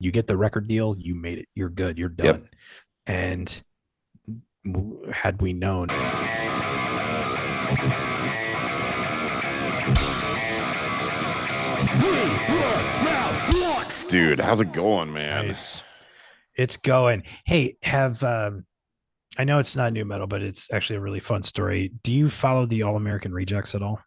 You get the record deal, you made it. You're good. You're Yep. done. And had we known, Dude, how's it going, man? nice, it's going. Hey, have I know it's not new metal, but it's actually a really fun story. Do you follow the All American Rejects at all?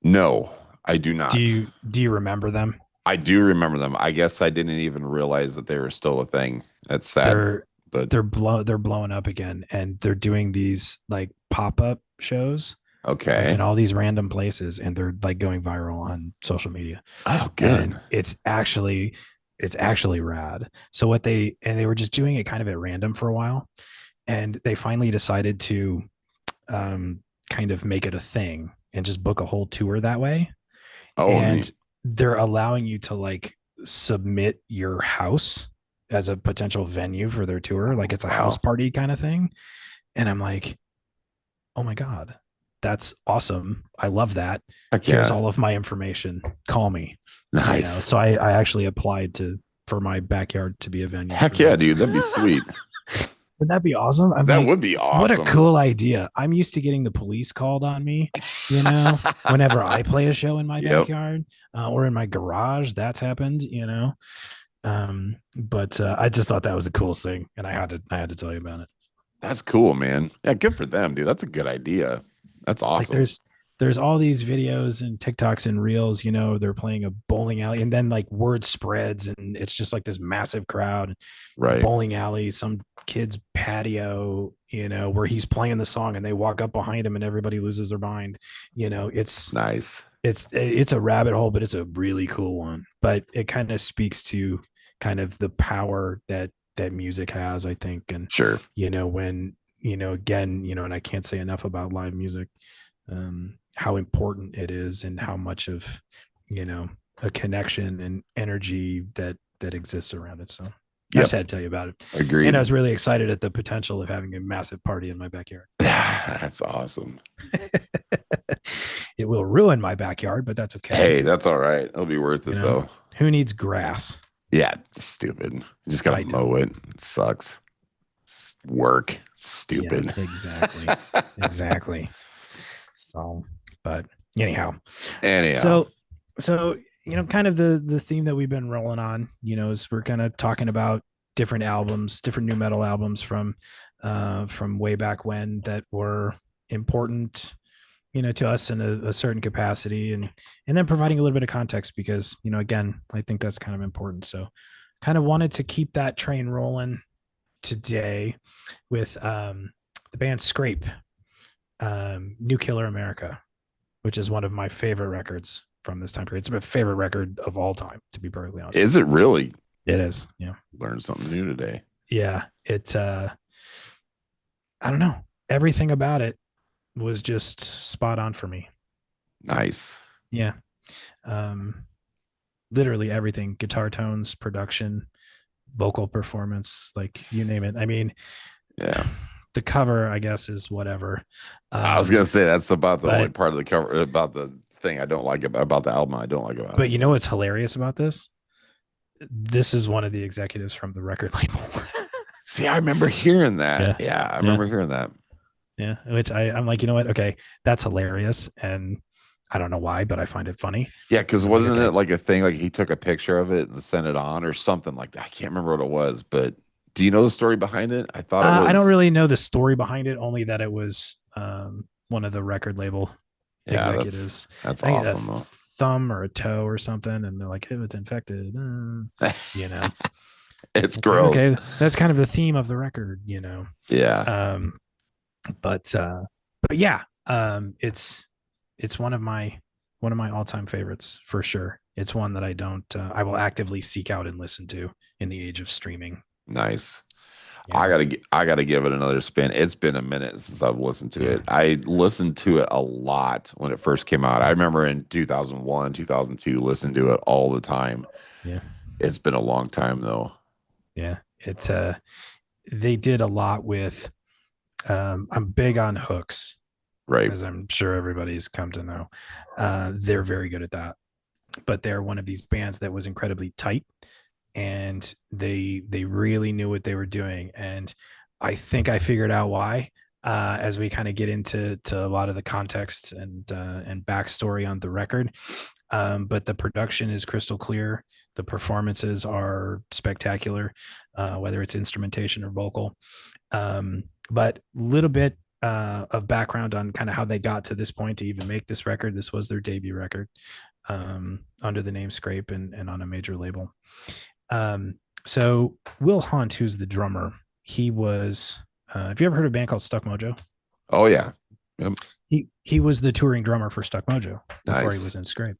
No, I do Do not. you remember them? I do remember them. I guess I didn't even realize that they were still a thing. That's sad, They're but they're blowing up again, and they're doing these like pop up shows like okay. in all these random places, and they're like going viral on social media. Oh, And good. it's actually rad. So they were just doing it kind of at random for a while, and they finally decided to um, kind of make it a thing and just book a whole tour that way. Oh, And neat. they're allowing you to like submit your house as a potential venue for their tour, like it's a house Wow. party kind of thing. And I'm like, oh my god, that's awesome, I love that. Heck Here's yeah. all of my information, call me. Nice. So I actually applied to for my backyard to be a venue for Heck yeah, them. dude. That'd be sweet. Wouldn't that be awesome? I'm That like, would be what a awesome. cool idea. I'm used to getting the police called on me, whenever I play a show in my Yep. backyard or in my garage. That's happened. But I just thought that was the coolest thing, and I had to tell you about it. That's cool, man. Yeah, good for them, dude. That's a good idea. That's Like awesome. there's all these videos and TikToks and reels, they're playing a bowling alley, and then like word spreads and it's just like this massive crowd, Right. bowling alley, some kid's patio, where he's playing the song and they walk up behind him and everybody loses their mind. It's Nice. it's a rabbit hole, but it's a really cool one. But it kind of speaks to kind of the power that music has, I think. And Sure. when again, and I can't say enough about live music, how important it is and how much of you know a connection and energy that exists around it. So I just Yep. had to tell you about it. And I Agreed. was really excited at the potential of having a massive party in my backyard. That's awesome. It will ruin my backyard, but that's okay. Hey, that's all right. It'll be worth You it know, though. who needs grass? Yeah, stupid. You just gotta I mow don't. it. It sucks. Work. Yeah, Stupid. exactly. Exactly. So, but anyhow, Anyhow, so, so, kind of the theme that we've been rolling on, is we're kind of talking about different albums, different new metal albums from way back when that were important, to us in a certain capacity, and then providing a little bit of context because, again, I think that's kind of important. So kind of wanted to keep that train rolling today with the band Skrape, New Killer America, which is one of my favorite records from this time period. It's my favorite record of all time, to be perfectly honest with is it really? you. It is. Yeah. Learned something new today. Yeah. It's I don't know. Everything about it was just spot on for me. Nice. Yeah. Um Literally everything, guitar tones, production, vocal performance, like you name it. I mean, Yeah. the cover, I guess, is whatever. I was gonna say that's about the only But part of the cover about the thing I don't like about the album I don't like about but it. you know what's hilarious about this? This is one of the executives from the record label. See, I remember hearing that. Yeah. Yeah, I Yeah. remember hearing that. Yeah. Which I'm like, you know what? Okay, that's hilarious. And I don't know why, but I find it funny. Yeah, because I'm like, wasn't it okay. like a thing like he took a picture of it and sent it on or something like that? I can't remember what it was, but do you know the story behind it? I thought it I don't was. really know the story behind it, only that it was one of the record label Yeah, executives. that's I think a awesome though. thumb or a toe or something, and they're like, "Oh, it's infected." You know, It's it's like, gross. okay, that's kind of the theme of the record. Yeah, Um, but yeah, it's one of my all-time favorites for sure. It's one that I will actively seek out and listen to in the age of streaming. nice. Yeah. I gotta give it another spin. It's been a minute since I've listened to Yeah. it. I listened to it a lot when it first came out. I Yeah. remember in 2001, 2002, listening to it all the time. Yeah. It's been a long time though. Yeah. It's they did a lot with I'm big on hooks, Right. as I'm sure everybody's come to know. They're very good at that. but they're one of these bands that was incredibly tight, and they really knew what they were doing. And I think I figured out why, as we kind of get into a lot of the context and backstory on the record. But the production is crystal clear. The performances are spectacular, whether it's instrumentation or vocal. But a little bit of background on kind of how they got to this point to even make this record. This was their debut record, under the name Skrape, and on a major label. So Will Hunt, who's the drummer, he was. Have you ever heard of a band called Stuck Mojo? Oh yeah. Yep. He was the touring drummer for Stuck Mojo before he Nice. was in Skrape,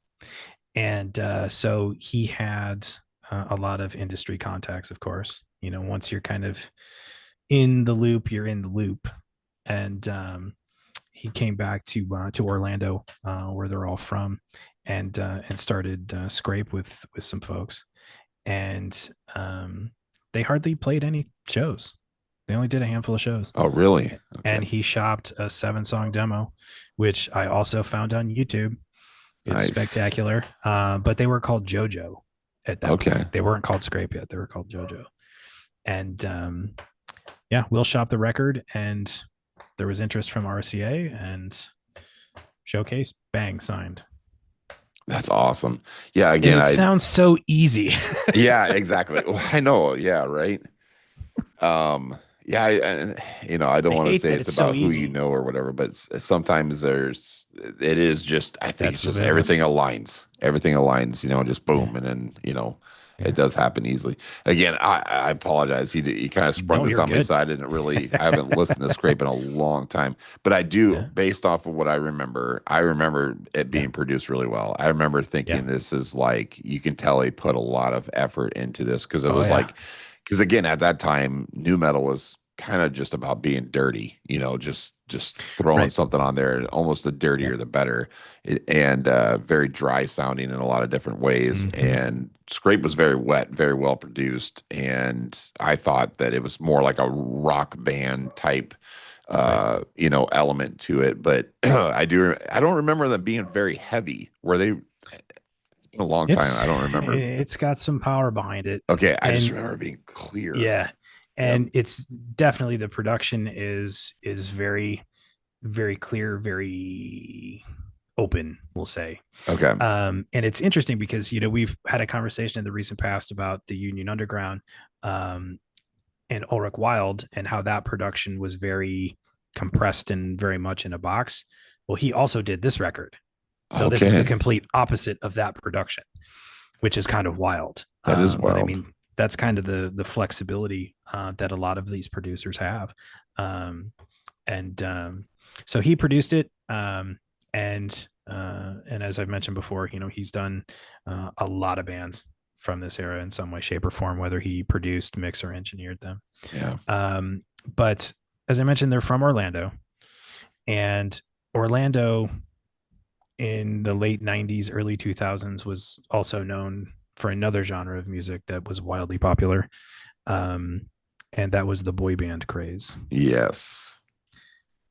and so he had a lot of industry contacts. Of course, once you're kind of in the loop, you're in the loop, and he came back to Orlando, where they're all from, and started Skrape with some folks, and they hardly played any shows. They only did a handful of shows. Oh really? Okay. And he shopped a 7-song demo, which I also found on YouTube. It's Nice. spectacular. But they were called JoJo at that Okay. point. They weren't called Scrape yet. They were called JoJo. And yeah, Will shopped the record, and there was interest from RCA, and showcase, bang, signed. That's awesome. Yeah, And again, it sounds so easy. yeah, exactly. Well, I know. Yeah, right. Yeah, I don't I want to hate say that it's it's so about who you easy. know or whatever, but sometimes it is just, I think That's it's the just everything business. aligns. Everything aligns, just Yeah. boom. And then, it Yeah. does happen easily. Again, I apologize. He kind of sprung No, this you're on my good. side. I haven't listened to Scrape in a long time, but I do, Yeah. based off of what I remember it Yeah. being produced really well. I remember Yeah. thinking this is like, you can tell they put a lot of effort into this because it Oh was yeah. like, because again, at that time, new metal was kind of just about being dirty, just throwing Right. something on there, and almost the Yeah. dirtier the better, and very dry sounding in a lot of different ways. Mm-hmm. And Scrape was very wet, very well produced, and I thought that it was more like a rock band type Right. element to it. But I don't remember them being very heavy. Were they? It's been a long time. It's I don't remember. it's got some power behind it, Okay, I just and remember being clear. yeah, Yep. and it's definitely, the production is very, very clear, very open, we'll say. Okay. And it's interesting because we've had a conversation in the recent past about the Union Underground, um, and Ulrich Wild, and how that production was very compressed and very much in a box. Well, he also did this record. So this is the Okay. complete opposite of that production, which is kind of wild. That is But I wild. mean, that's kind of the flexibility that a lot of these producers have. Um, and So he produced it. And as I've mentioned before, he's done a lot of bands from this era in some way, shape, or form, whether he produced, mixed, or engineered them. Yeah. But as I mentioned, they're from Orlando, and Orlando in the late 90s, early 2000s was also known for another genre of music that was wildly popular. Um, and that was the boy band craze. Yes.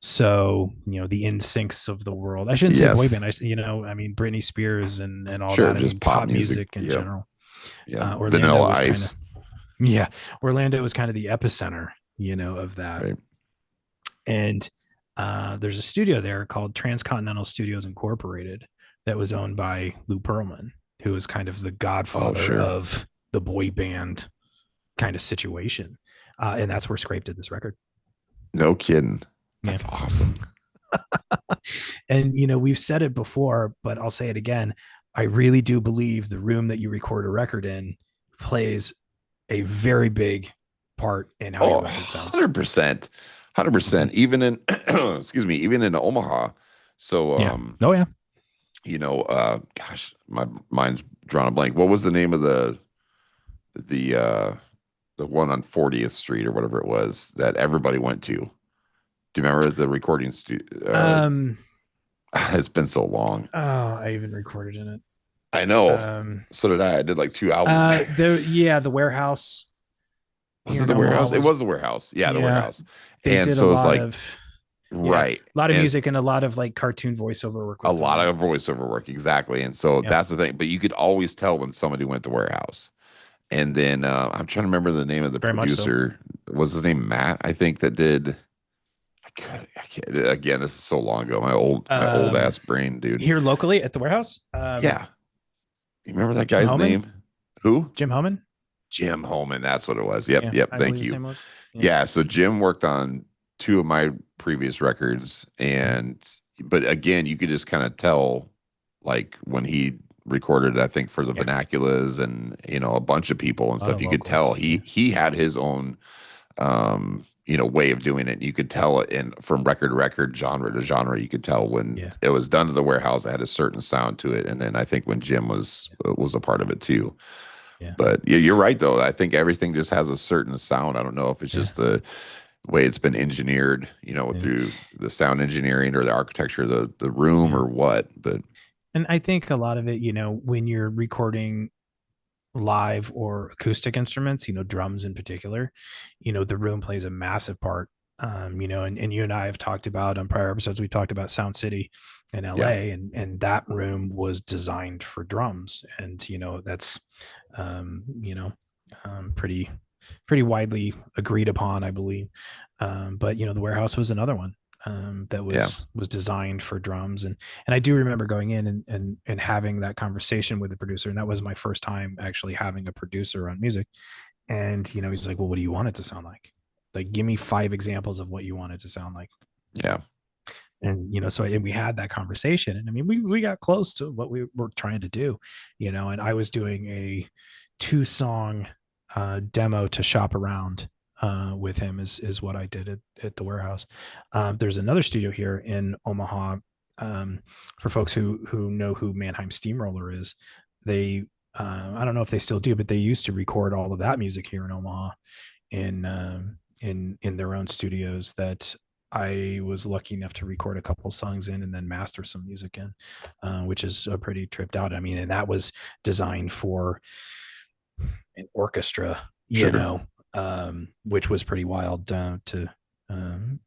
So, the NSYNCs of the world. I shouldn't say boy Yes. band. I mean, Britney Spears and all Sure. that. I Just mean, pop pop music. music in Yep. general. Yep. Orlando Vanilla was kind of, Ice. yeah, Orlando was kind of the epicenter, of that. Right. And there's a studio there called Transcontinental Studios Incorporated that was owned by Lou Pearlman, who is kind of the Oh, godfather sure. of the boy band kind of situation. And that's where Scrape did this record. No kidding. Yeah. That's awesome. And, we've said it before, but I'll say it again. I really do believe the room that you record a record in plays a very big part in how your Oh, record sounds. 100%. 100%. Mhm. Even in, excuse me, even in Omaha. So, Yeah. Oh, yeah. gosh, my mind's drawn a blank. What was the name of the, uh, the one on 40th Street or whatever it was that everybody went to? Do you remember the recording studio? Um, It's been so long. oh, I even recorded in it. I know. Um, So did I. I did like 2 albums there. the warehouse Was here it in the Omaha warehouse? It was, was the warehouse. Yeah, the yeah, warehouse. they And did a so it's lot like, of. Yeah. right. A lot of And music and a lot of like cartoon voiceover work a was done lot there. of voiceover work, exactly. And so Yeah. that's the thing. But you could always tell when somebody went to warehouse. And then I'm trying to remember the name of the Very much so. producer. Was his name Matt? I think that did. I can't, again, this is so long ago. My old Um, ass brain, dude. Here locally at the warehouse, Yeah, you remember that Jim guy's Homan. name? Who? Jim Homan. Jim Holman. That's what it was. Yep, Yeah, yep. I believe Thank his you. name was. Yeah. Yeah. So Jim worked on two of my previous records, Mhm. and but again, you could just kind of tell, like when he recorded, I think for the Yeah. vernaculars and a bunch of people and A lot stuff, of you could tell locals. he Yeah. he had his own way of doing it. You could tell it in from record to record, genre to genre. You could tell when Yeah. it was done to the warehouse, it had a certain sound to it, and then I think when Jim was a part of it too. Yeah. But yeah, you're right though. I think everything just has a certain sound. I don't know if it's Yeah. just the way it's been engineered, Yeah. through the sound engineering or the architecture of the room Yeah. or what. But And I think a lot of it, when you're recording live or acoustic instruments, drums in particular, the room plays a massive part. And you and I have talked about on prior episodes, we talked about Sound City in yeah, LA, and that room was designed for drums. And, that's, um, you know, pretty widely agreed upon, I believe. But the warehouse was another one that yeah, was designed for drums, and I do remember going in and having that conversation with the producer, and that was my first time actually having a producer on music. And he's like, "Well, what do you want it to sound like? Like, give me 5 examples of what you want it to sound like." yeah, And so and we had that conversation, and I mean, we got close to what we were trying to do, and I was doing a 2 song demo to shop around with him is what I did at the warehouse. There's another studio here in Omaha. For folks who know who Mannheim Steamroller is, they I don't know if they still do, but they used to record all of that music here in Omaha in their own studios that I was lucky enough to record a couple songs in and then master some music in, which is a pretty tripped out. I mean, and that was designed for an orchestra, sure. which was pretty wild and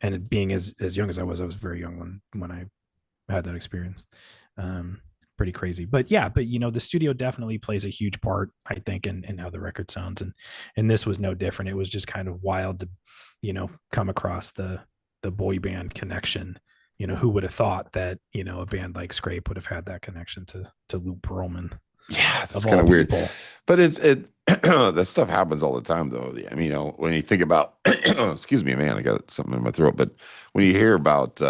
it being as young as I was very young when I had that experience. Um, Pretty crazy, but yeah, but the studio definitely plays a huge part, I think, in how the record sounds, and this was no different. It was just kind of wild to, come across the boy band connection. Who would have thought that a band like Skrape would have had that connection to Lou Pearlman Yeah, that's of kind all of weird. people? But that stuff happens all the time though. I mean, when you think about excuse me, man, I got something in my throat. But when you hear about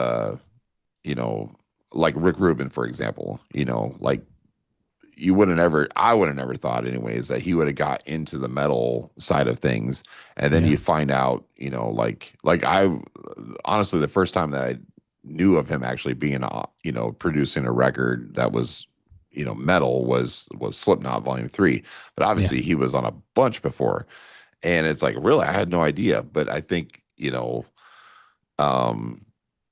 you know, like Rick Rubin, for example, like I would have never thought anyways that he would have got into the metal side of things. And then Yeah, you find out, like I honestly, the first time that I knew of him actually being, producing a record that was, metal was Slipknot Volume 3. But yeah, obviously he was on a bunch before. And it's like, really, I had no idea. But I think, um,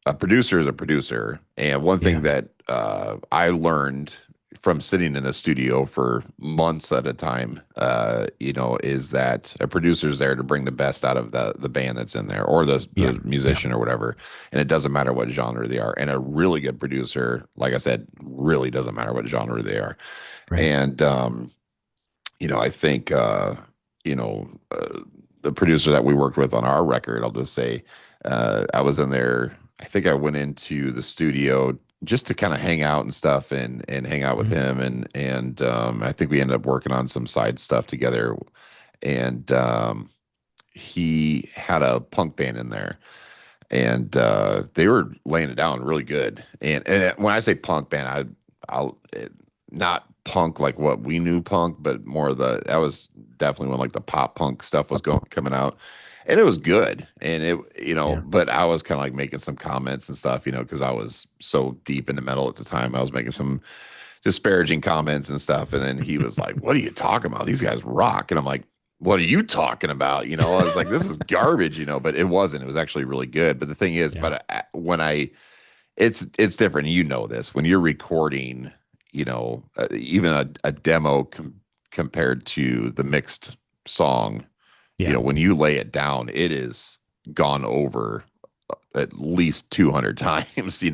a producer is a producer. And one thing yeah, that I learned from sitting in a studio for months at a time, is that a producer is there to bring the best out of the band that's in there or yeah, the yeah. musician or whatever. And it doesn't matter what genre they are. And a really good producer, like I said, really doesn't matter what genre they are. Right. And, I think, you know, uh, the producer that we worked with on our record, I'll just say, I was in there. I think I went into the studio just to kind of hang out and stuff and hang out with Mhm. him and I think we ended up working on some side stuff together and he had a punk band in there and they were laying it down really good and when I say punk band I'll not punk like what we knew punk but more of that was definitely when like the pop punk stuff was going coming out and it was good and it Yeah, but I was kind of like making some comments and stuff because I was so deep in the metal at the time I was making some disparaging comments and stuff and then he was like what are you talking about these guys rock and I'm like what are you talking about I was like this is garbage but it was actually really good but the thing is yeah, but when I it's different this when you're recording even a demo compared to the mixed song yeah, when you lay it down it is gone over at least 200 times, and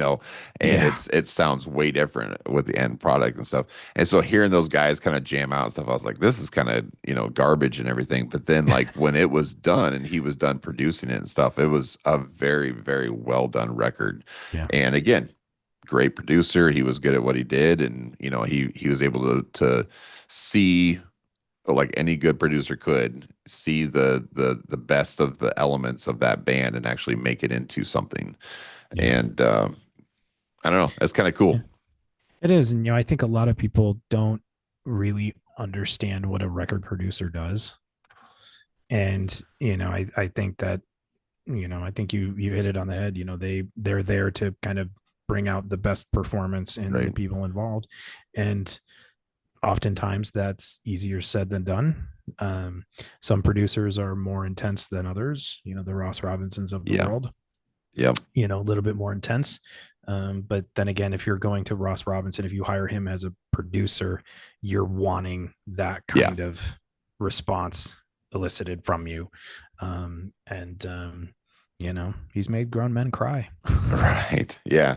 Yeah. it sounds way different with the end product and stuff. And so hearing those guys kind of jam out and stuff, I was like, this is kind of, garbage and everything. But then like when it was done and he was done producing it and stuff, it was a very, very well done record. Yeah. And again, great producer. He was good at what he did, and he was able to see, like any good producer could, see the best of the elements of that band and actually make it into something. Yeah. And I don't know, that's kind of Yeah. cool. It is. And, I think a lot of people don't really understand what a record producer does. And, I think that, I think you hit it on the head. They're there to kind of bring out the best performance in the Right. people involved. And oftentimes that's easier said than done. Some producers are more intense than others, the Ross Robinsons of the Yeah. world, Yep. a little bit more intense. But then again, if you're going to Ross Robinson, if you hire him as a producer, you're wanting that Yeah. kind of response elicited from you. He's made grown men cry. Right. Yeah.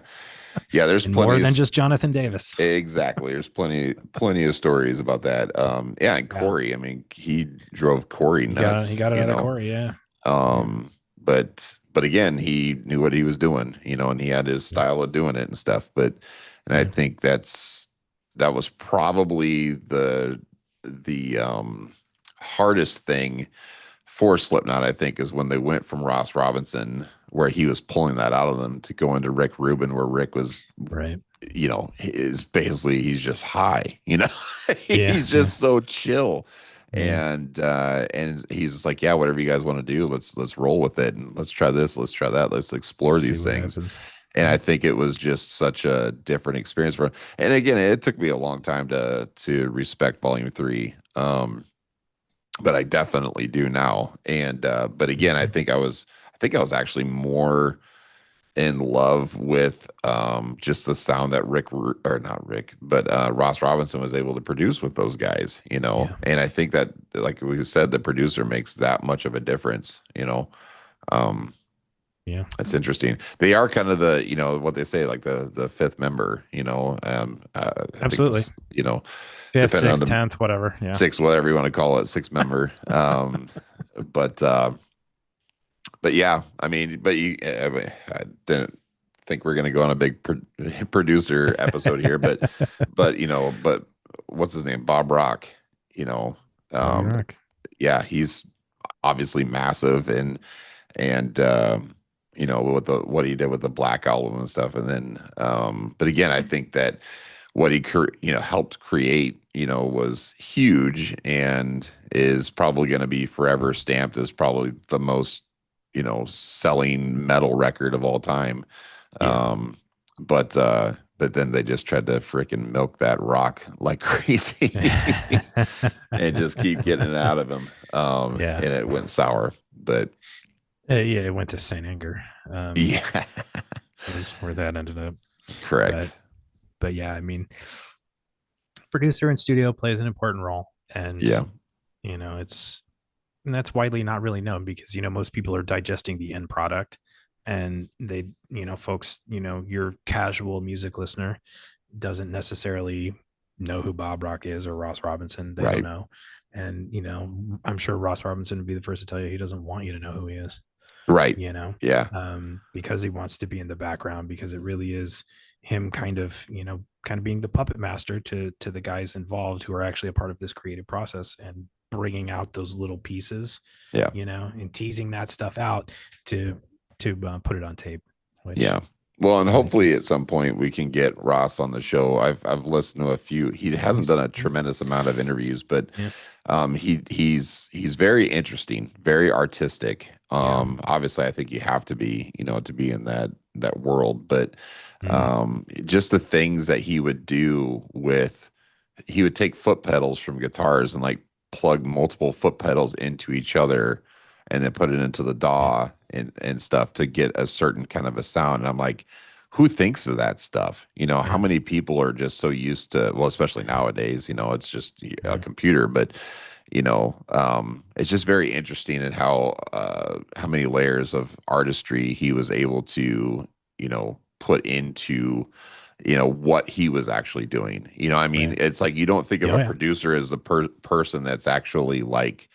Yeah. There's And more plenty of than just Jonathan Davis. exactly. There's plenty of stories about that. Yeah. And Yeah. Corey, I mean, he drove Corey He nuts, got it out of Corey. Yeah. Yeah. but again, he knew what he was doing, and he had his Yeah. style of doing it and stuff. And I Yeah. think that was probably the hardest thing for Slipknot, I think, is when they went from Ross Robinson, where he was pulling that out of them, to go into Rick Rubin, where Rick was, Right. is basically, he's just high, Yeah. he's Yeah. just so chill. Yeah. And he's just like, yeah, whatever you guys want to do, let's roll with it, and let's try this, let's try that, let's explore See these what things. happens. And Yeah. I think it was just such a different experience for him. And again, it took me a long time to respect Volume 3. But I definitely do now. And but again, Mhm. I think I was actually more in love with just the sound that or not Rick, but Ross Robinson was able to produce with those guys, Yeah. And I think that, like we said, the producer makes that much of a difference. Um, Yeah. it's interesting. They are kind of the, what they say, like the fifth member, I think Absolutely. this, Yeah. depending on Sixth, the tenth, whatever. Yeah. six, whatever you want to call it, six member. But but yeah, I mean, I didn't think we're going to go on a big producer episode here, but what's his name? Bob Rock, you know, Bobby um, Rock. yeah, he's obviously massive, and with what he did with the Black Album and stuff. And then but again, I think that what he helped create, was huge, and is probably going to be forever stamped as probably the most, selling metal record of all time. Yeah. But then they just tried to freaking milk that rock like crazy and just keep getting it out of him. Yeah. And it went sour. But Yeah. It went to Saint Anger. yeah, Is where that ended up. But correct. yeah, I mean, producer in studio plays an important role, and Yeah, it's and that's widely not really known because most people are digesting the end product, and they folks, your casual music listener doesn't necessarily know who Bob Rock is or Ross Robinson. They don't right, know. And I'm sure Ross Robinson would be the first to tell you he doesn't want you to know who he is, right. you know, Yeah, because he wants to be in the background, because it really is him kind of, being the puppet master to the guys involved who are actually a part of this creative process, and bringing out those little pieces, yeah, and teasing that stuff out to put it on tape, which yeah. Well, and I think hopefully is at some point we can get Ross on the show. I've listened to a few. He hasn't done a tremendous amount of interviews, but yeah, he's very interesting, very artistic. yeah, Obviously, I think you have to be, to be in that world. But mm, just the things that he would do with, he would take foot pedals from guitars and like plug multiple foot pedals into each other, and then put it into the yeah, DAW and stuff to get a certain kind of a sound. And I'm like, who thinks of that stuff? How yeah, many people are just so used to, well, especially nowadays, it's just a yeah, computer, but It's just very interesting in how many layers of artistry he was able to, put into, what he was actually doing. I mean, Right. it's like you don't think of Yeah, oh, a yeah. producer as the person that's actually like,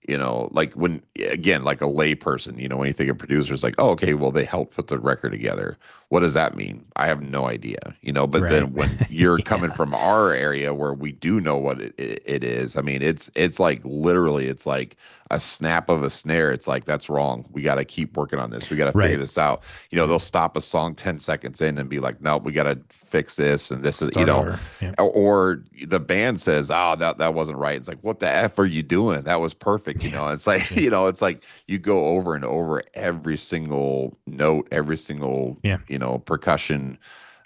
like when again, like a lay person, when you think of producers, like, oh, okay, well, they helped put the record together. What does that mean? I have no idea, but Right. then when you're coming Yeah. from our area where we do know what it is, I mean, it's like literally, it's like a snap of a snare. It's like, that's wrong. We got to keep working on this. We got to figure Right. this out. Yeah. They'll stop a song 10 seconds in and be like, no, we got to fix this. And this is, Start over. Yeah. or the band says, "Oh, that wasn't right." It's like, "What the f are you doing? That was perfect." Yeah. It's like, Yeah. it's like you go over and over every single note, every single, Yeah. percussion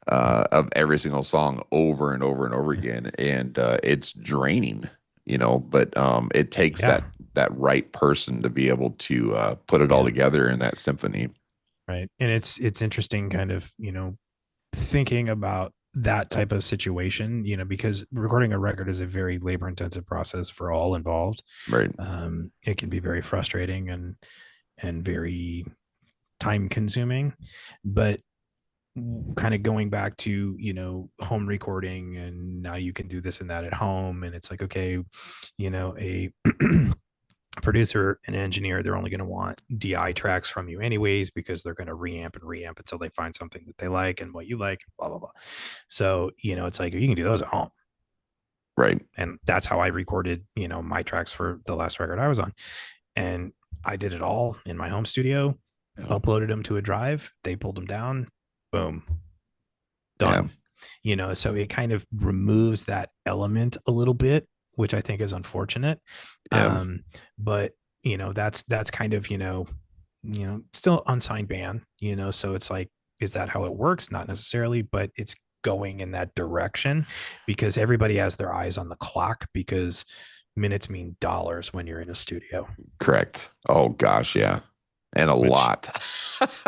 of every single song over and over and over Yeah. again, and it's draining. But it takes Yeah. that right person to be able to put it all Yeah. together in that symphony. Right. And it's interesting kind of, thinking about that type of situation, because recording a record is a very labor intensive process for all involved. Right. It can be very frustrating and very time consuming, but kind of going back to, home recording, and now you can do this and that at home. And it's like, okay, a producer and engineer, they're only going to want DI tracks from you anyways, because they're going to reamp and reamp until they find something that they like and what you like, blah, blah, blah. So, it's like you can do those at home. Right. And that's how I recorded, my tracks for the last record I was on. And I did it all in my home studio, Yeah. uploaded them to a drive, they pulled them down, boom, Yeah. done. So it kind of removes that element a little bit, which I think is unfortunate. Yeah. But that's kind of, still unsigned band, so it's like, is that how it works? Not necessarily, but it's going in that direction because everybody has their eyes on the clock, because minutes mean dollars when you're in a studio. Correct. Oh gosh, yeah. And a Which, lot.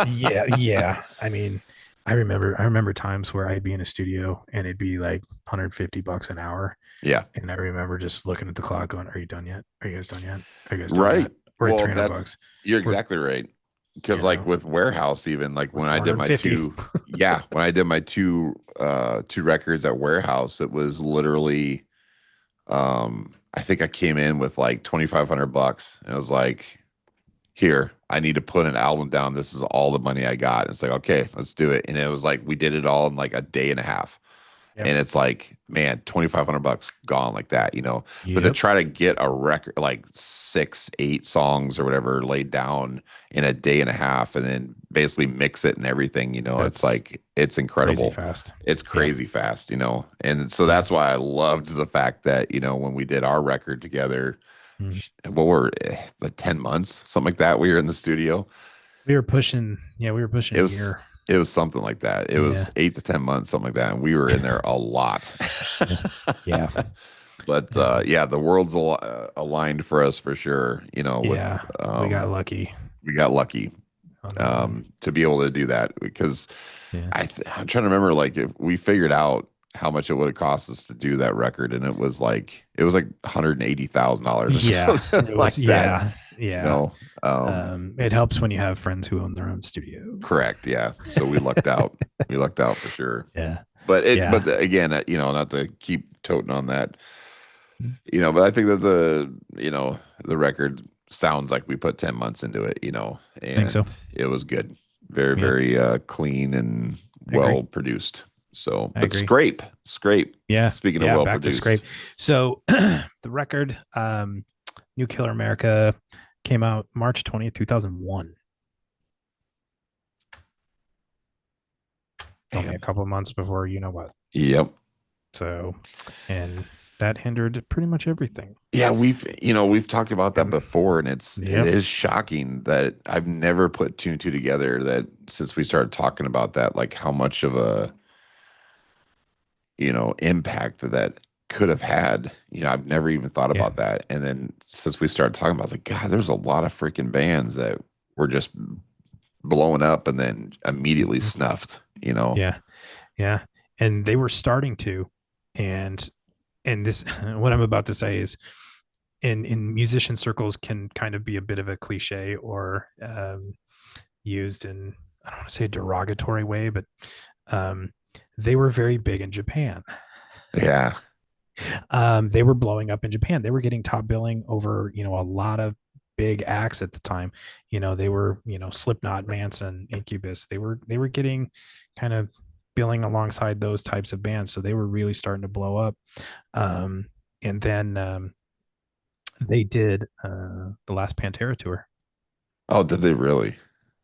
yeah, yeah. I mean, I remember times where I'd be in a studio and it'd be like $150 an hour. Yeah. And I remember just looking at the clock going, are you done yet? Are you guys done yet? Are you guys done Right. yet? We're at Well, 300 that's bucks. you're We're, exactly right. Because you like know, with warehouse, even like we're when I did my 450. two, yeah, when I did my two records at warehouse, it was literally I think I came in with like 2,500 bucks. And it was like, here, I need to put an album down. This is all the money I got. And it's like, okay, let's do it. And it was like we did it all in like a day and a half. Yep. And it's like, man, 2,500 bucks gone like that. But to Yep. try to get a record like 6, 8 songs or whatever laid down in a day and a half and then basically mix it and everything, it's That's like it's crazy incredible. fast. It's Yeah. crazy fast. And so Yeah. that's why I loved the fact that, when we did our record together, Mhm. what were like 10 months, something like that, we were in the studio. We were pushing It a was year. it was something like that. It Yeah. was 8 to 10 months, something like that, and we were in there a lot. Yeah. Yeah. But Yeah. yeah, the world's aligned for us for sure. With Yeah. We got lucky we got lucky on that one. to be able to do that because Yeah. I'm trying to remember like if we figured out how much it would have cost us to do that record, and it was like $180,000 or Yeah. something It was, like that. yeah. You Yeah. know, um, It helps when you have friends who own their own studio. correct. Yeah. So we lucked out. We lucked out for sure. Yeah. But Yeah. again, not to keep toting on that, but I think that the record sounds like we put 10 months into it, I think so. and it was good. Very, Yeah. very clean and I agree. well produced. So, I but agree. Scrape. Yeah. Speaking of Yeah. well Back to Skrape. produced, So the record, New Killer America, came out March 20th, 2001. Only a man. couple of months before you know what. Yep. So, and that hindered pretty much everything. Yeah, we've talked about that And before, and it yep. is shocking that I've never put two and two together that since we started talking about that, like how much of a impact that could have had. I've never even thought Yeah. about that. And then since we started talking about it, I was like, God, there's a lot of freaking bands that were just blowing up and then immediately Mhm. snuffed. Yeah. Yeah. And they were starting to, and this, what I'm about to say is in musician circles can kind of be a bit of a cliche or used in, I don't want to say a derogatory way, but um, they were very big in Japan. Yeah. They were blowing up in Japan. They were getting top billing over, a lot of big acts at the time. They were, Slipknot, Manson, Incubus. They were getting kind of billing alongside those types of bands. So they were really starting to blow up. And then they did the last Pantera tour. Oh, did they really?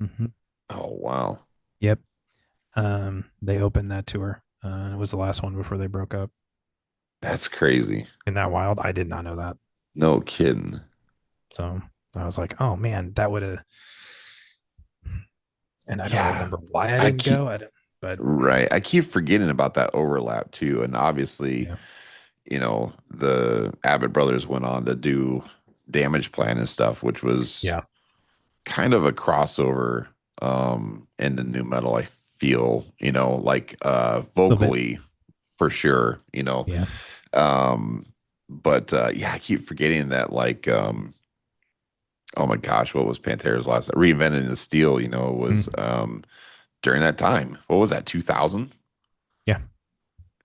Mm-hmm. Oh, wow. Yep. They opened that tour. It was the last one before they broke up. That's crazy. In that wild, I did not know that. No kidding. So I was like, oh man, that would have. And I don't Yeah. remember why I I didn't keep go. I don't, but right. I keep forgetting about that overlap too. And obviously, yeah, the Abbott brothers went on to do Damage Plan and stuff, which was yeah, kind of a crossover into new metal, I feel, like a little bit. vocally for sure, Yeah. Um but yeah, I keep forgetting that like oh my gosh, what was Pantera's last Reinventing the Steel, was Mm. during that time. What was that, 2000? Yeah.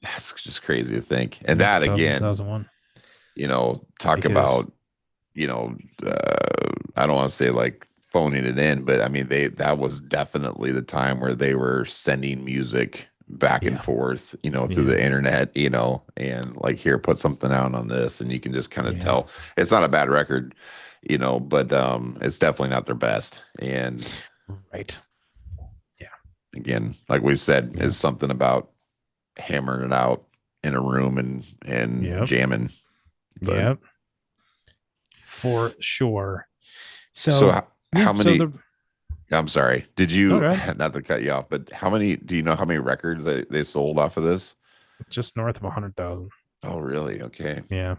That's just crazy to think. And Yeah. that 2000, again, 2001. talk Because, about, I don't want to say like phoning it in, but I mean, that was definitely the time where they were sending music back and yeah. forth, through Yeah. the internet, and like, here, put something out on this. And you can just kind of Yeah. tell it's not a bad record, but it's definitely not their best. And Right. Yeah. again, like we said, Yeah. is something about hammering it out in a room and Yep. jamming. But Yep. For sure. so So, yeah. how So many I'm sorry. Did no, you, go ahead. not to cut you off, but do you know how many records they sold off of this? Just north of 100,000. Oh, really? Okay. Yeah.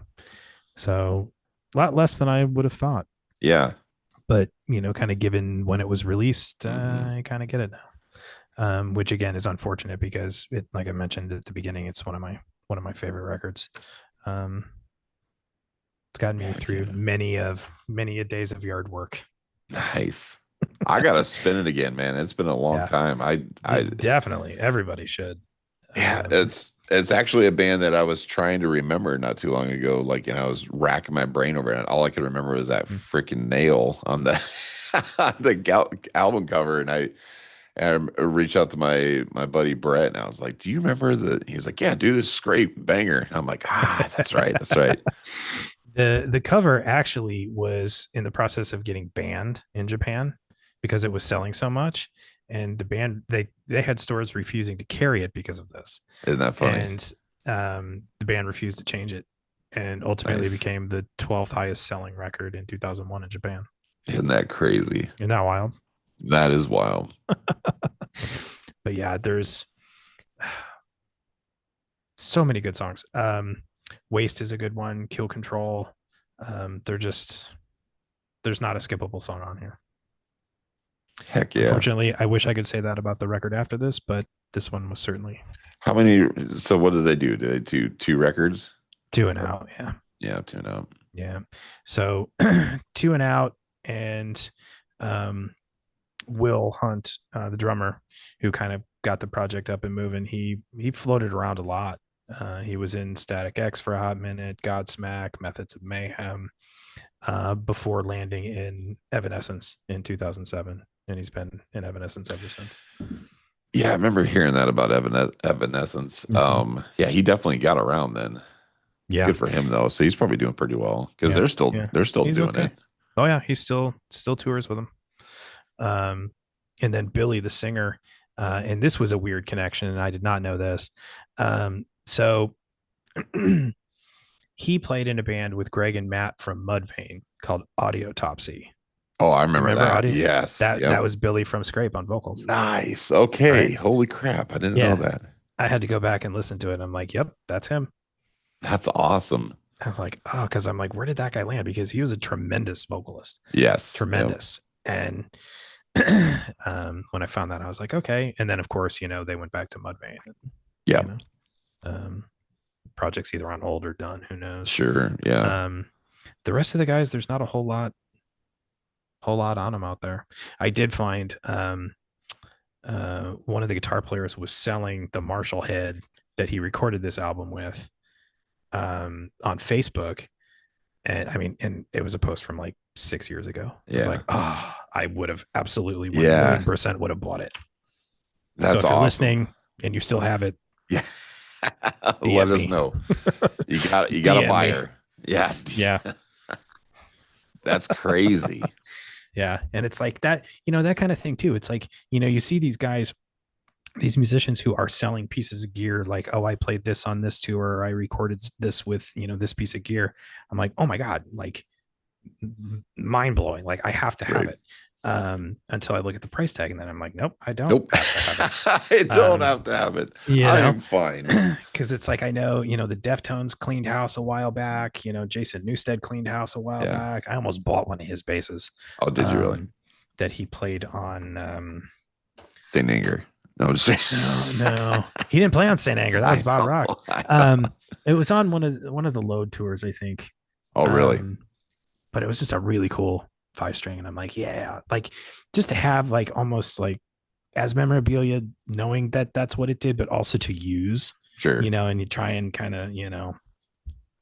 So a lot less than I would have thought. Yeah. But, kind of given when it was released, Hmm. I kind of get it now. Which again is unfortunate because it, like I mentioned at the beginning, it's one of my favorite records. Um, it's gotten me Heck through yeah. many a days of yard work. Nice. I gotta spin it again, man. It's been a long Yeah, time. definitely everybody should. Yeah, Um, it's actually a band that I was trying to remember not too long ago. Like, I was racking my brain over it, and all I could remember was that freaking nail on the album cover. And I reached out to my buddy Brett, and I was like, "Do you remember the?" He's like, "Yeah, dude, this Skrape banger." And I'm like, "Ah, that's right, that's right." the cover actually was in the process of getting banned in Japan because it was selling so much, and the band they had stores refusing to carry it because of this, Isn't that funny? and the band refused to change it, and ultimately Nice. became the 12th highest selling record in 2001 in Japan. Isn't that crazy? Isn't that wild? That is wild. But yeah, there's so many good songs. Waste is a good one. Kill Control. They're just there's not a skippable song on here. Heck yeah. Unfortunately, I wish I could say that about the record after this, but this one was certainly How many? So what did they do? Did they do two records? two and Or out. Yeah. yeah, two and out. Yeah. So two and out, and um, Will Hunt, the drummer, who kind of got the project up and moving, he floated around a lot. He was in Static X for a hot minute, Godsmack, Methods of Mayhem, before landing in Evanescence in 2007, and he's been in Evanescence ever since. Yeah, I remember hearing that about Evanescence. Mm-hmm. Yeah, he definitely got around then. Yeah, Good for him though. So he's probably doing pretty well because yeah, they're still yeah. they're still He's doing okay. it. Oh yeah, he's still tours with him. Um, and then Billy, the singer, and this was a weird connection, and I did not know this. So he played in a band with Greg and Matt from Mudvayne called Audiotopsy. Oh, I Do you remember remember that. Audio? Yes. That Yep. was Billy from Scrape on vocals, Nice. Okay. right? Holy crap. I didn't know Yeah, that. I had to go back and listen to it. I'm like, yep, that's him. That's awesome. I was like, oh, because I'm like, where did that guy land? Because he was a tremendous vocalist, Yes. Yep. tremendous. And when I found that, I was like, okay. And then, of course, they went back to Mudvayne. You Yep. know, um, projects either on hold or done. Who knows? Sure. Yeah. Um, The rest of the guys, there's not a whole lot on them out there. I did find one of the guitar players was selling the Marshall head that he recorded this album with on Facebook. And I mean, and it was a post from like 6 years ago. I was Yeah. like, oh, I would have absolutely 1 Yeah. million % would have bought it. So That's if you're awesome. listening and you still have it, Yeah. Let DM us me. know. You got a DM me. buyer. Yeah. Yeah. That's crazy. Yeah. And it's like that, that kind of thing too. It's like, you see these guys, these musicians who are selling pieces of gear like, oh, I played this on this tour, or I recorded this with, this piece of gear. I'm like, oh my God, like mind blowing. Like I have to have Right. it. Until I look at the price tag and then I'm like, nope, I don't Nope. have to have it. I don't have to have it. You I know, am fine. because it's like I know, the Deftones cleaned house a while back. Jason Newsted cleaned house a while Yeah. back. I almost bought one of his basses Oh, did you really? um, that he played on. Saint Anger. No, I'm just saying. No, he didn't play on Saint Anger. That was Bob Rock. I know. It was on one of the Load tours, I think. Oh, really? But it was just a really cool 5 string, and I'm like, yeah, like just to have like almost like as memorabilia, knowing that that's what it did, but also to use, Sure. and you try and kind of, Yeah,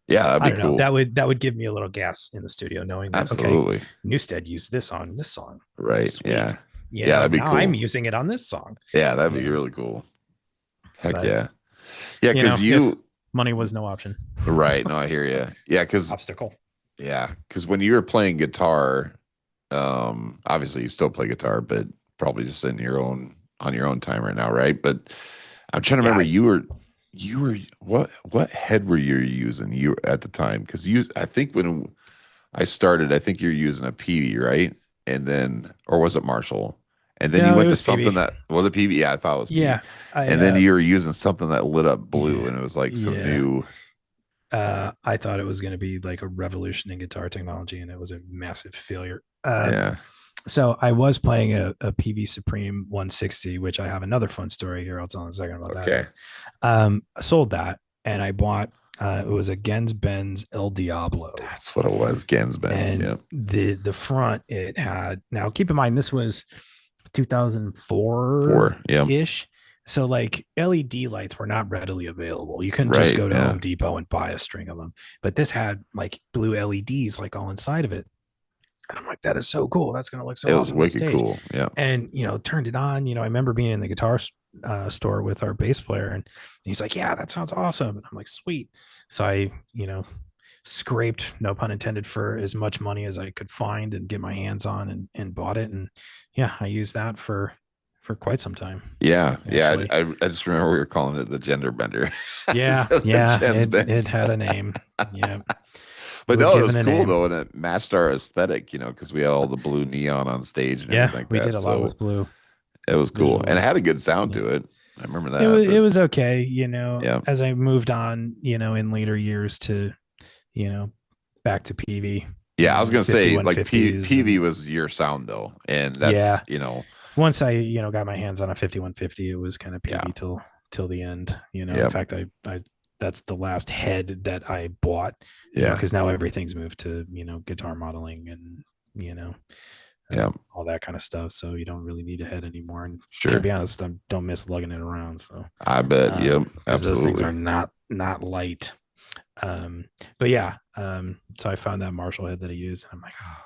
that'd I be don't know, cool. that would give me a little gas in the studio, knowing that okay, Absolutely. Newstead used this on this song. Right. Sweet. Yeah. Yeah, that'd be Now I'm cool. using it on this song. Yeah, that'd You be know, really cool. Heck but yeah. Yeah, because if you money was no option, right. No, I hear you. obstacle. Yeah, because when you were playing guitar, obviously you still play guitar, but probably just in your own on your own time right now, right? But I'm trying to remember Yeah, you were what head were you using you at the time? Because you I think when I started, I think you're using a PV, right? And then or was it Marshall? And then you no, it went to was something PB. that was it PV? Yeah, I thought it was PV. Yeah, I And then you were using something that lit up blue, yeah and it was like some yeah. new. I thought it was going to be like a revolution in guitar technology, and it was a massive failure. Yeah. So I was playing a PV Supreme 160, which I have another fun story here. I'll tell in a second about that. Okay. I sold that, and I bought. It was a Gens Benz El Diablo, That's what it was. Gensben's. and Yeah. the front it had. Now keep in mind this was 2004 Four. Yeah. ish. So like LED lights were not readily available. You couldn't just Right. go to Yeah. Home Depot and buy a string of them. But this had like blue LEDs like all inside of it. And I'm like, that is so cool. That's gonna look so It was awesome on wicked stage. cool. Yeah. And turned it on. I remember being in the guitar store with our bass player, and he's like, "Yeah, that sounds awesome." And I'm like, "Sweet." So I, scraped, no pun intended, for as much money as I could find and get my hands on, and bought it. And yeah, I used that for quite some time. Yeah. Yeah. Actually, I just remember we were calling it the gender bender. yeah, So the yeah, Jens it Benz. had a name. Yeah, it But was no, it was given a cool name. though, and it matched our aesthetic, because we had all the blue neon on stage and Yeah, everything like we that. did a lot So with blue it was cool, and it visually. had a good sound Yeah. to it. I remember It that. was it But was okay, yeah, as I moved on, in later years to, you know, back to PV, yeah, I was gonna say like 5150s. PV And was your sound though, and yeah, that's once I, got my hands on a 5150, it was kind of yeah, PV till the end. In yeah, fact, I that's the last head that I bought, yeah, because now everything's moved to, guitar modeling and, you know, yeah, all that kind of stuff. So you don't really need a head anymore. And to sure. be honest, I don't miss lugging it around. So, I bet. Yep, because those things absolutely. are not light. But yeah, so I found that Marshall head that I used, and I'm like, oh,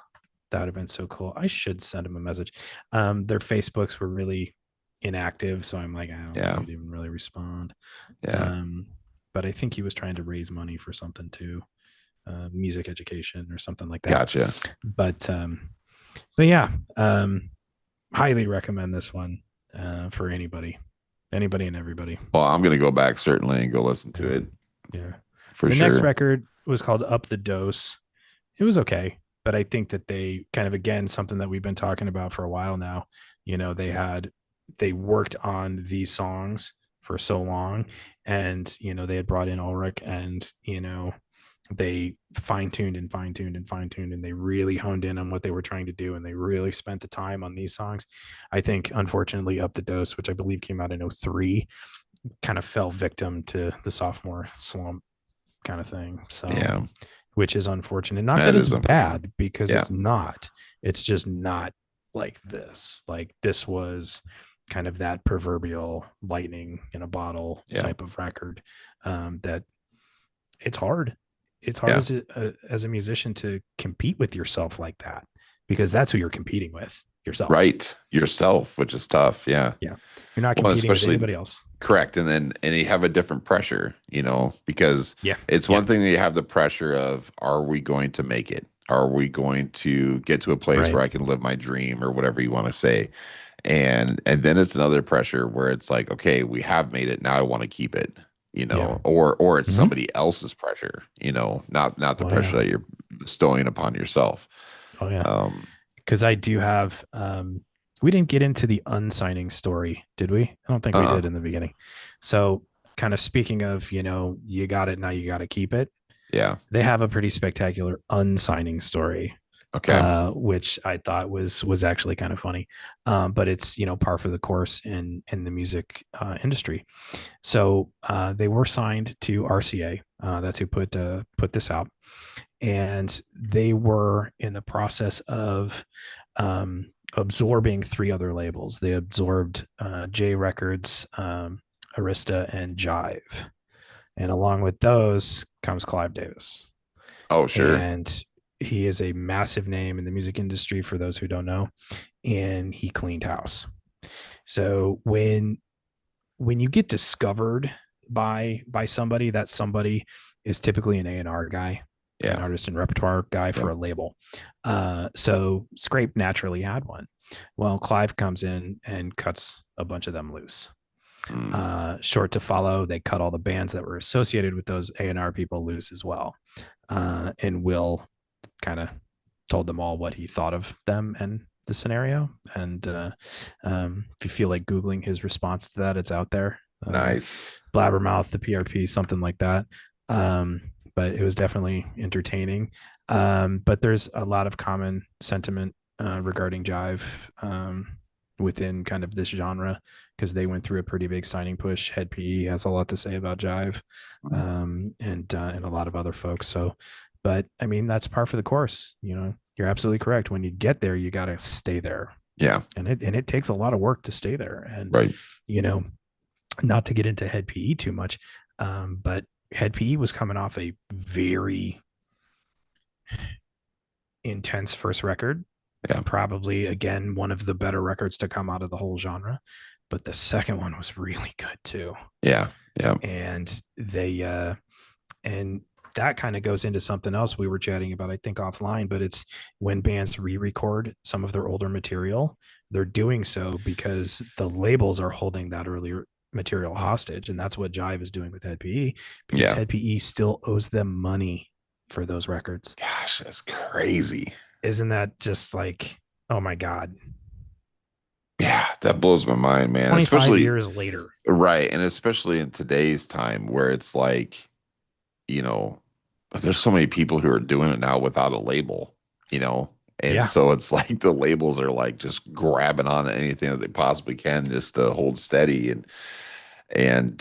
that would have been so cool. I should send him a message. Their Facebooks were really inactive, so I'm like, I don't know Yeah, if he'd even really respond. yeah, But I think he was trying to raise money for something too, music education or something like that. gotcha. But yeah, highly recommend this one for anybody and everybody. Well, I'm gonna go back certainly and go listen to it Yeah. for The next sure. record was called Up the Dose. It was okay, but I think that they kind of, again, something that we've been talking about for a while now. They worked on these songs for so long, and they had brought in Ulrich, and they fine-tuned and fine-tuned and fine-tuned, and they really honed in on what they were trying to do, and they really spent the time on these songs. I think unfortunately Up the Dose, which I believe came out in 03, kind of fell victim to the sophomore slump kind of thing. So Yeah, which is unfortunate. Not that That it's is unfortunate. bad, because Yeah. it's not. It's just not like this. Like this was kind of that proverbial lightning in a bottle Yeah. type of record, that it's hard. It's hard Yeah. as a musician to compete with yourself like that, because that's who you're competing with, yourself. Right. Yourself, which is tough. Yeah. Yeah, you're not Well, competing with especially anybody else. correct. And you have a different pressure, because Yeah, it's yeah, one thing that you have the pressure of, are we going to make it? Are we going to get to a place right. where I can live my dream or whatever you want to say? And then it's another pressure where it's like, okay, we have made it. Now I want to keep it, Yeah. or it's Mm-hmm. somebody else's pressure, not the Oh pressure yeah. that you're bestowing upon yourself. Oh yeah. Um, Because I do have. We didn't get into the unsigning story, did we? I don't think we uh, did in the beginning. So, kind of speaking of, you got it now, you got to keep it. yeah. They have a pretty spectacular unsigning story, Okay. which I thought was actually kind of funny. But it's par for the course in the music industry. So they were signed to RCA. That's who put this out, and they were in the process of absorbing three other labels. They absorbed J Records, Arista, and Jive, and along with those comes Clive Davis, Oh, sure. and he is a massive name in the music industry for those who don't know, and he cleaned house. So when you get discovered by somebody, that somebody is typically an A&R guy, an Yeah. artist and repertoire guy Yeah. for a label. So Skrape naturally had one. Well, Clive comes in and cuts a bunch of them loose. Mm, Short to follow, they cut all the bands that were associated with those A&R people loose as well. And Will kind of told them all what he thought of them and the scenario. And if you feel like Googling his response to that, it's out there. nice. Blabbermouth, the PRP, something like that. But it was definitely entertaining. But there's a lot of common sentiment regarding Jive within kind of this genre, because they went through a pretty big signing push. Head PE has a lot to say about Jive, Mm, and a lot of other folks. So, but I mean, that's par for the course. You're absolutely correct. When you get there, you got to stay there, yeah. and it takes a lot of work to stay there. And Right. you know, not to get into Head PE too much, but Head PE was coming off a very intense first record, Yeah. probably again one of the better records to come out of the whole genre. But the second one was really good too, Yeah. Yeah. and and that kind of goes into something else we were chatting about, I think, offline. But it's when bands re-record some of their older material, they're doing so because the labels are holding that earlier material hostage, and that's what Jive is doing with Head PE, because Yeah. Head PE still owes them money for those records. Gosh, that's crazy. Isn't that just like, oh my god, Yeah, that blows my mind, man. 25 Especially years later. right, and especially in today's time where it's like, you know, there's so many people who are doing it now without a label, you know. And Yeah. so it's like the labels are like just grabbing on anything that they possibly can just to hold steady and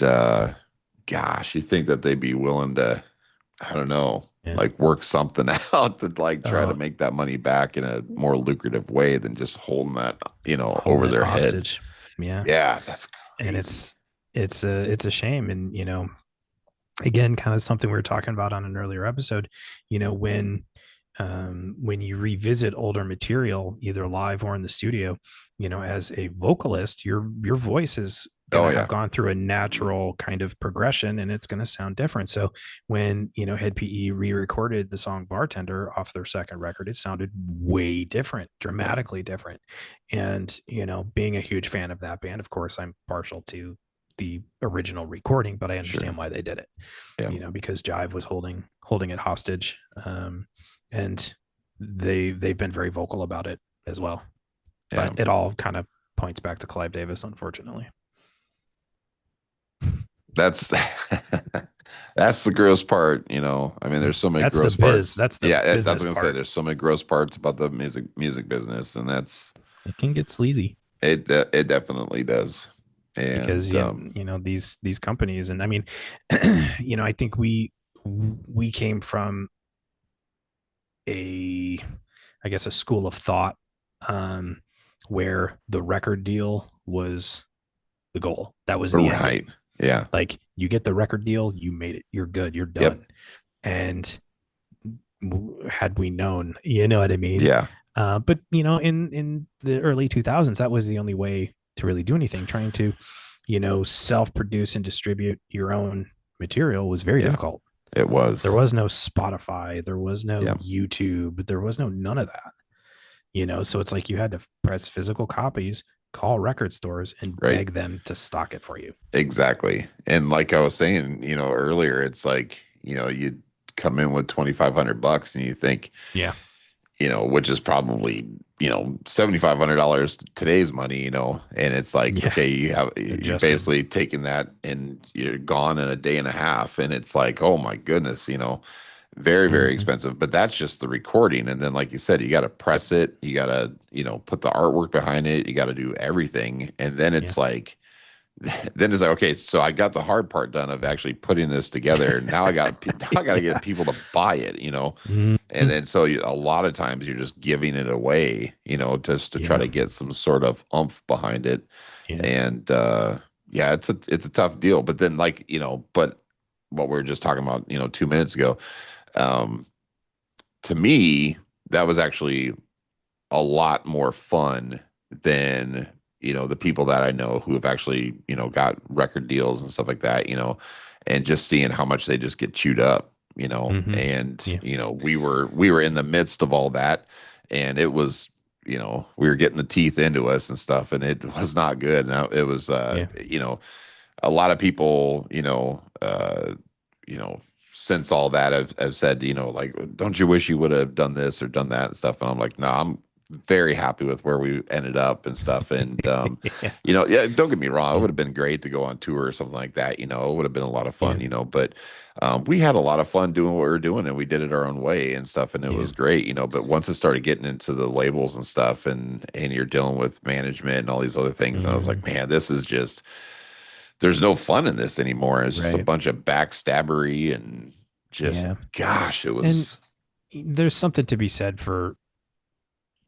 gosh, you think that they'd be willing to, I don't know, Yeah. like work something out to like try to uh make that money back in a more lucrative way than just holding that, Holding over it their head. hostage. Yeah. Yeah, that's And crazy. it's a shame. And again, kind of something we were talking about on an earlier episode, when you revisit older material, either live or in the studio, as a vocalist, your voice is going Oh to have yeah. gone through a Mhm. natural kind of progression, and it's going to sound different. So when Head PE re-recorded the song Bartender off their second record, it sounded way different, Yeah, dramatically different. And being a huge fan of that band, of course I'm partial to the original recording, but I sure. understand why they did it, Yeah. because Jive was holding it hostage. And they've been very vocal about it as well. Yeah. But it all kind of points back to Clive Davis, unfortunately. That's that's the gross part. I mean, there's so many That's the gross biz. parts. That's the Yeah, that's business what I'm gonna say. part. There's so many gross parts about the music business, and that's It can get sleazy it. It definitely does. because And these companies, and I mean, I think we came from a, I guess, a school of thought, um, where the record deal was the goal. That was the end Right. game. Yeah. Like you get the record deal, you made it. You're good. You're Yep. done. And had we known, you know what I mean? Yeah. But in the early 2000s, that was the only way to really do anything. Trying to, self-produce and distribute your own material was very Yeah. difficult. It There was. was no Spotify, there was no Yeah. YouTube, there was no none of that. So it's like you had to press physical copies, call record stores, and Right. beg them to stock it for you. Exactly. And like I was saying, earlier, it's like, you come in with $2,500 and you think, Yeah, which is probably, $7,500 today's money, and it's like, yeah, okay, you're adjusted. basically taking that and you're gone in a day and a half. And it's like, oh my goodness, very, very Mm-hmm. expensive. But that's just the recording. And then, like you said, you got to Yep. press it, you got to, put the artwork behind it, you got to do everything. And then Yeah. it's like, then it's like, okay, so I got the hard part done of actually putting this together. Now now I got to get Yeah. people to buy it, and Mm-hmm. then so a lot of times you're just giving it away, just to try Yeah. to get some sort of oomph behind it. Yeah. And yeah, it's a tough deal. But then like but what we were just talking about 2 minutes ago, um, to me that was actually a lot more fun than the people that I know who have actually got record deals and stuff like that, and just seeing how much they just get chewed up, Mm-hmm. and Yeah. we were in the midst of all that, and it was we were getting the teeth into us and stuff, and it was not good. Now it was Yeah. a lot of people, since all that have said, like, don't you wish you would have done this or done that and stuff? And I'm like, no, I'm very happy with where we ended up and stuff. And, Yeah. yeah, don't get me wrong. It Yeah. would have been great to go on tour or something like that. It would have been a lot of Yeah. fun, but we had a lot of fun doing what we were doing, and we did it our own way and stuff. And it Yeah. was great, but once it started getting into the labels and stuff, and you're dealing with management and all these other things, and I was Mm-hmm. like, man, this is just, there's no fun in this anymore. It's just a Right. bunch of backstabbery and just, Yeah. gosh, it And was, there's something to be said for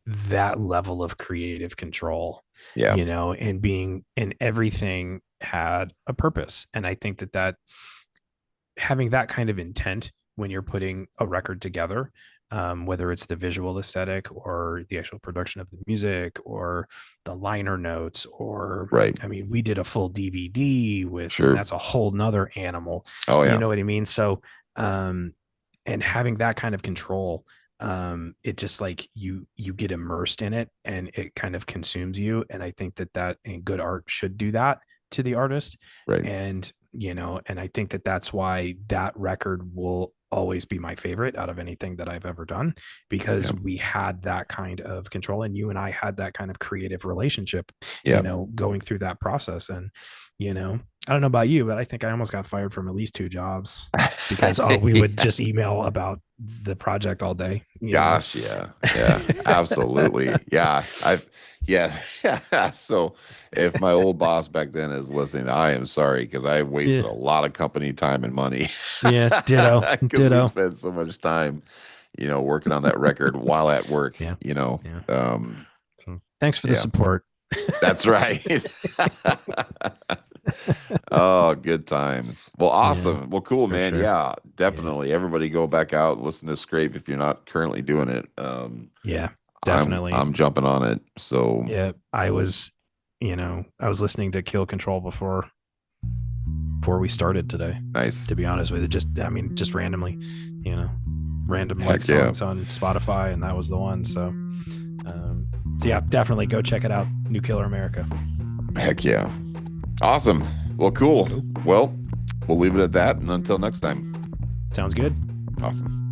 that level of creative control, yeah, and being, and everything had a purpose. And I think that having that kind of intent when you're putting a record together, whether it's the visual aesthetic or the actual production of the music or the liner notes, or, right, I mean, we did a full DVD with, and sure. that's a whole nother animal, Oh you yeah, know what I mean? So, um, and having that kind of control, it just like you get immersed in it and it kind of consumes you. And I think that and good art should do that to the artist. right, And and I think that's why that record will always be my favorite out of anything that I've ever done, yeah, because we had that kind of control, and you and I had that kind of creative relationship, yeah. going through that process. And I don't know about you, but I think I almost got fired from at least 2 jobs because we would Yeah. just email about the project all day. Gosh, yeah, yeah, absolutely, yeah. Yeah, yeah. So, if my old boss back then is listening, I am sorry because I wasted Yeah. a lot of company time and money Yeah. Ditto. because we Ditto. spent so much time, working on that record while at work. Yeah. Yeah. So, thanks for the Yeah, support. that's right. Oh, good times. Well, Yeah, awesome. Well, cool, for man. sure. Yeah, Yeah. definitely. Everybody go back out, listen to Scrape if you're not currently doing it. Yeah, I'm definitely. I'm jumping on it. So Yeah, I was listening to Kill Control before we started today. nice. To be honest with you, just randomly, you know, random like Heck yeah. songs on Spotify, and that was the one. So yeah, definitely go check it out. New Killer America. Heck yeah. Awesome. Well, cool. Cool. Well, we'll leave it at that. And until next time. Sounds good. Awesome.